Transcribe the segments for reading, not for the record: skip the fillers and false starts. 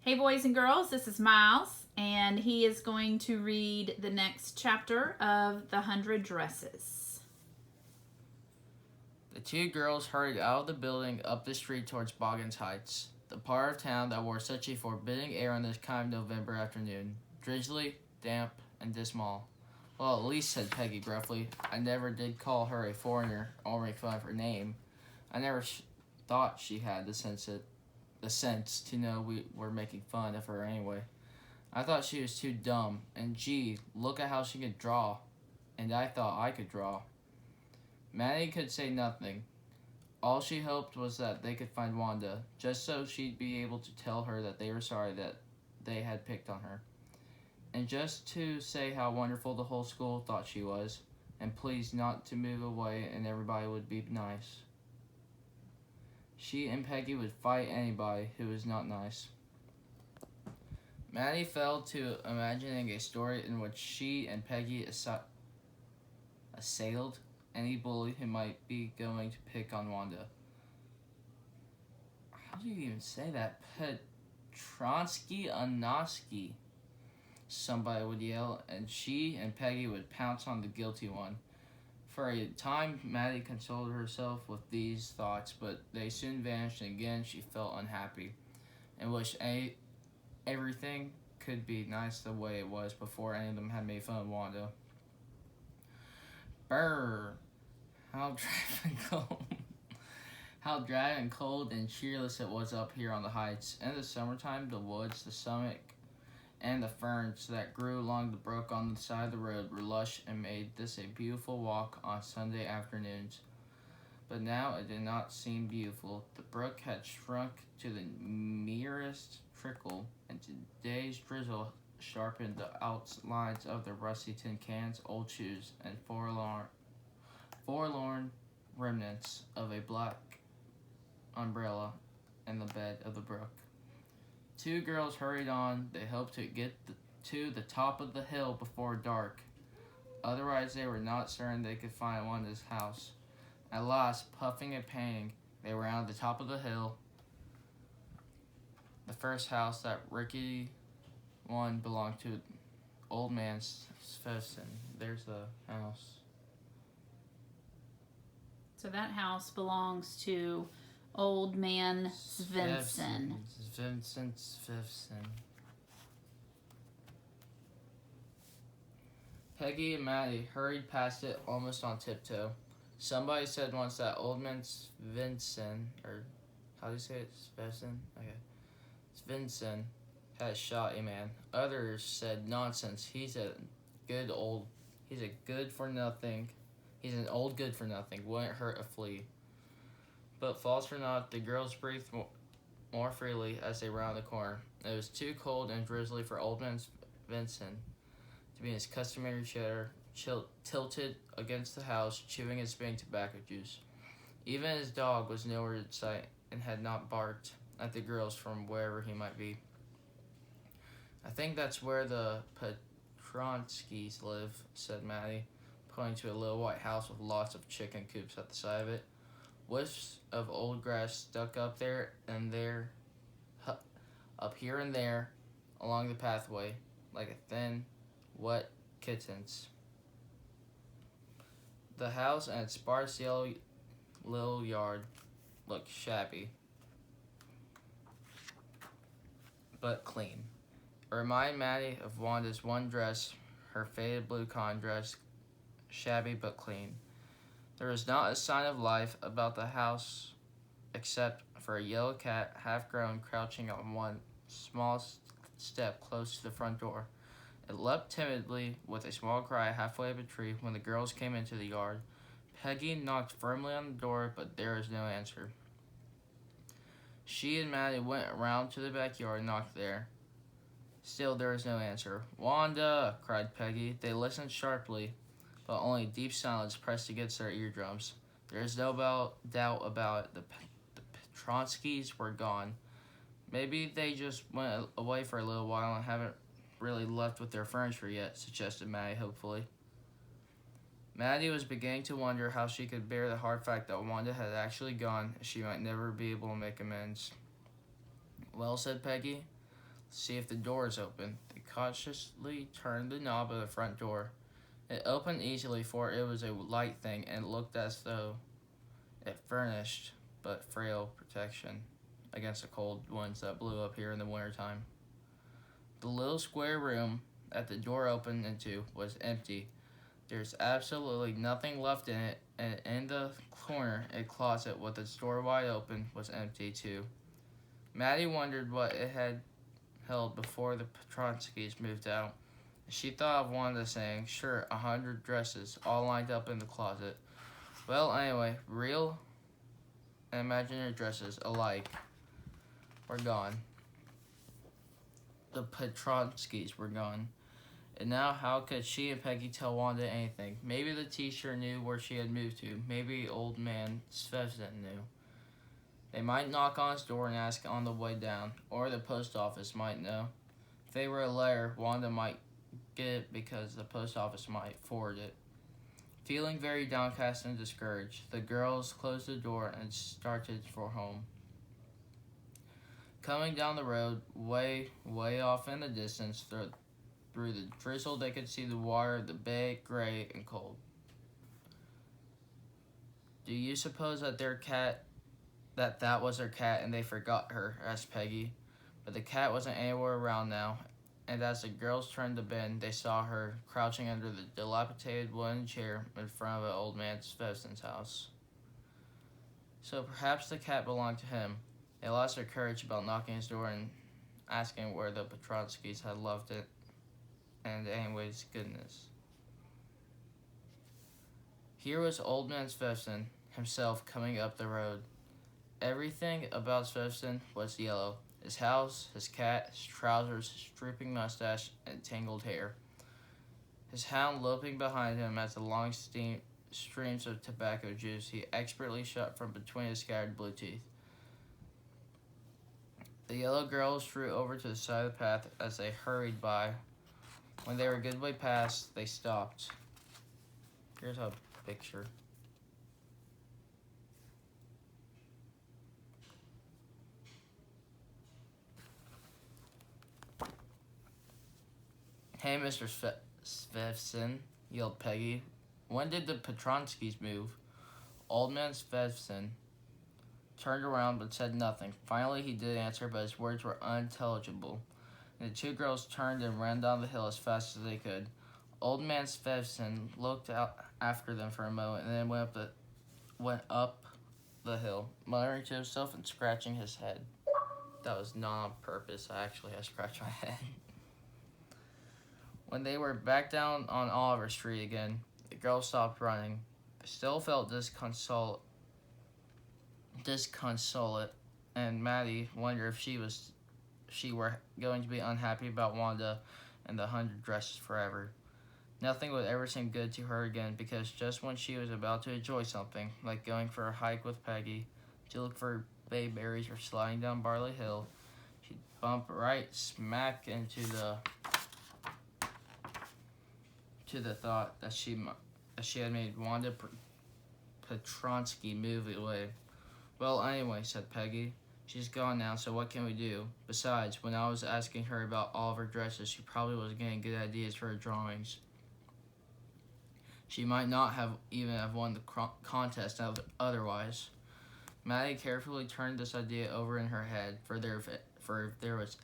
Hey, boys and girls, this is Miles, and he is going to read the next chapter of The 100 Dresses. The two girls hurried out of the building up the street towards Boggins Heights, the part of town that wore such a forbidding air on this kind of November afternoon. Drizzly, damp, and dismal. Well, at least, said Peggy gruffly. I never did call her a foreigner or make fun of her name. I never thought she had the sense to know we were making fun of her anyway. I thought she was too dumb, and gee, look at how she could draw. And I thought I could draw. Maddie could say nothing. All she hoped was that they could find Wanda, just so she'd be able to tell her that they were sorry that they had picked on her. And just to say how wonderful the whole school thought she was, and please not to move away and everybody would be nice. She and Peggy would fight anybody who was not nice. Maddie fell to imagining a story in which she and Peggy assailed any bully who might be going to pick on Wanda. How do you even say that? Petronsky Anoski, somebody would yell, and she and Peggy would pounce on the guilty one. For a time, Maddie consoled herself with these thoughts, but they soon vanished, and again she felt unhappy and wished everything could be nice the way it was before any of them had made fun of Wanda. Brr! How dry and cold and cheerless it was up here on the heights. In the summertime, the woods, the summit, and the ferns that grew along the brook on the side of the road were lush and made this a beautiful walk on Sunday afternoons. But now it did not seem beautiful. The brook had shrunk to the merest trickle, and today's drizzle sharpened the outlines of the rusty tin cans, old shoes, and forlorn remnants of a black umbrella in the bed of the brook. Two girls hurried on. They hoped to get to the top of the hill before dark. Otherwise, they were not certain they could find Wanda's house. At last, puffing and panting, they were on the top of the hill. The first house, that rickety one, belonged to old man Svensson. There's the house. So that house belongs to Old Man Svensson. Vincent Svensson. Peggy and Maddie hurried past it almost on tiptoe. Somebody said once that Old Man Svensson, or how do you say it? Svensson? Okay. Svensson had shot a man. Others said nonsense. He's an old good for nothing, wouldn't hurt a flea. But false or not, the girls breathed more freely as they rounded the corner. It was too cold and drizzly for Old Man Vincent to be in his customary chair, tilted against the house, chewing and spitting tobacco juice. Even his dog was nowhere in sight and had not barked at the girls from wherever he might be. I think that's where the Petronskis live, said Maddie, pointing to a little white house with lots of chicken coops at the side of it. Wisps of old grass stuck up there and there, up here and there, along the pathway, like a thin, wet kitten's. The house and its sparse yellow little yard looked shabby, but clean. It reminded Maddie of Wanda's one dress, her faded blue cotton dress, shabby but clean. There was not a sign of life about the house except for a yellow cat, half-grown, crouching on one small step close to the front door. It leapt timidly with a small cry halfway up a tree when the girls came into the yard. Peggy knocked firmly on the door, but there was no answer. She and Maddie went around to the backyard and knocked there. Still there was no answer. "Wanda!" cried Peggy. They listened sharply, but only deep silence pressed against their eardrums. There is no doubt about it. The Petronskis were gone. Maybe they just went away for a little while and haven't really left with their furniture yet, suggested Maddie hopefully. Maddie was beginning to wonder how she could bear the hard fact that Wanda had actually gone, and she might never be able to make amends. "Well," said Peggy, see if the door is open. They cautiously turned the knob of the front door. It opened easily, for it was a light thing, and it looked as though it furnished but frail protection against the cold winds that blew up here in the wintertime. The little square room that the door opened into was empty. There's absolutely nothing left in it, and in the corner, a closet with its door wide open was empty too. Maddie wondered what it had held before the Petronskis moved out. She thought of Wanda saying, "Sure, 100 dresses, all lined up in the closet." Well, anyway, real and imaginary dresses alike were gone. The Petronskis were gone. And now how could she and Peggy tell Wanda anything? Maybe the teacher knew where she had moved to. Maybe old man Svensson knew. They might knock on his door and ask on the way down, or the post office might know. If they were a letter, Wanda might get it because the post office might forward it. Feeling very downcast and discouraged, the girls closed the door and started for home. Coming down the road, way off in the distance, through the drizzle, they could see the water of the bay, gray and cold. "Do you suppose that that was their cat and they forgot her?" asked Peggy. But the cat wasn't anywhere around now, and as the girls turned the bend, they saw her crouching under the dilapidated wooden chair in front of an old man Svenson's house. So perhaps the cat belonged to him. They lost their courage about knocking his door and asking where the Petronskis had left it. And anyways, goodness. Here was old man Svensson himself coming up the road. Everything about Svensson was yellow. His house, his cat, his trousers, his drooping mustache, and tangled hair. His hound loping behind him as the long streams of tobacco juice he expertly shot from between his scattered blue teeth. The yellow girls drew over to the side of the path as they hurried by. When they were a good way past, they stopped. Here's a picture. "Hey, Mr. Svensson," yelled Peggy. "When did the Petronskis move?" Old man Svensson turned around but said nothing. Finally, he did answer, but his words were unintelligible. And the two girls turned and ran down the hill as fast as they could. Old man Svensson looked out after them for a moment and then went up the hill, muttering to himself and scratching his head. That was not on purpose. I actually had scratched my head. When they were back down on Oliver Street again, the girls stopped running. They still felt disconsolate, and Maddie wondered if she were going to be unhappy about Wanda and the 100 dresses forever. Nothing would ever seem good to her again, because just when she was about to enjoy something, like going for a hike with Peggy, to look for bayberries or sliding down Barley Hill, she'd bump right smack into the thought that she had made Wanda Petronsky move away. "Well, anyway," said Peggy, "she's gone now, so what can we do? Besides, when I was asking her about all of her dresses, she probably wasn't getting good ideas for her drawings. She might not have even have won the contest otherwise." Maddie carefully turned this idea over in her head, for if there was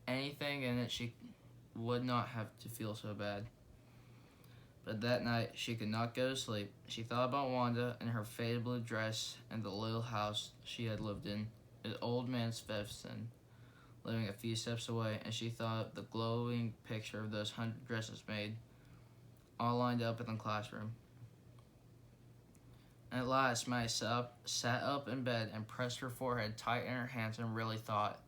anything in it, she would not have to feel so bad. But that night, she could not go to sleep. She thought about Wanda and her faded blue dress and the little house she had lived in, an old man Svensson living a few steps away, and she thought of the glowing picture of those 100 dresses made, all lined up in the classroom. At last, Maddie sat up in bed and pressed her forehead tight in her hands and really thought.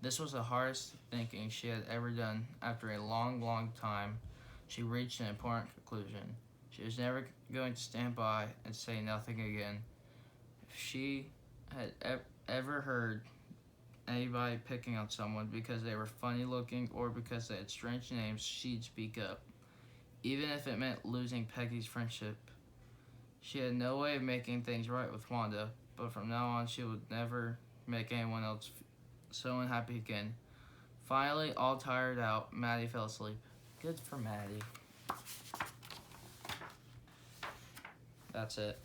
This was the hardest thinking she had ever done. After a long time, she reached an important conclusion. She was never going to stand by and say nothing again. If she had ever heard anybody picking on someone because they were funny looking or because they had strange names, she'd speak up, even if it meant losing Peggy's friendship. She had no way of making things right with Wanda, but from now on she would never make anyone else so unhappy again. Finally, all tired out, Maddie fell asleep. Good for Maddie. That's it.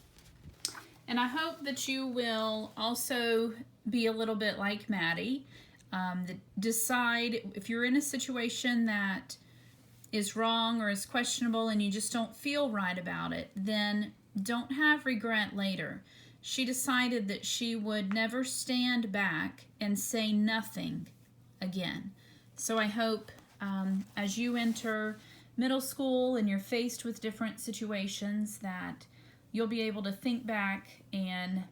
And I hope that you will also be a little bit like Maddie. Decide if you're in a situation that is wrong or is questionable and you just don't feel right about it, then don't have regret later. She decided that she would never stand back and say nothing again. So I hope as you enter middle school and you're faced with different situations that you'll be able to think back and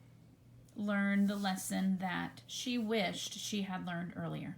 learn the lesson that she wished she had learned earlier.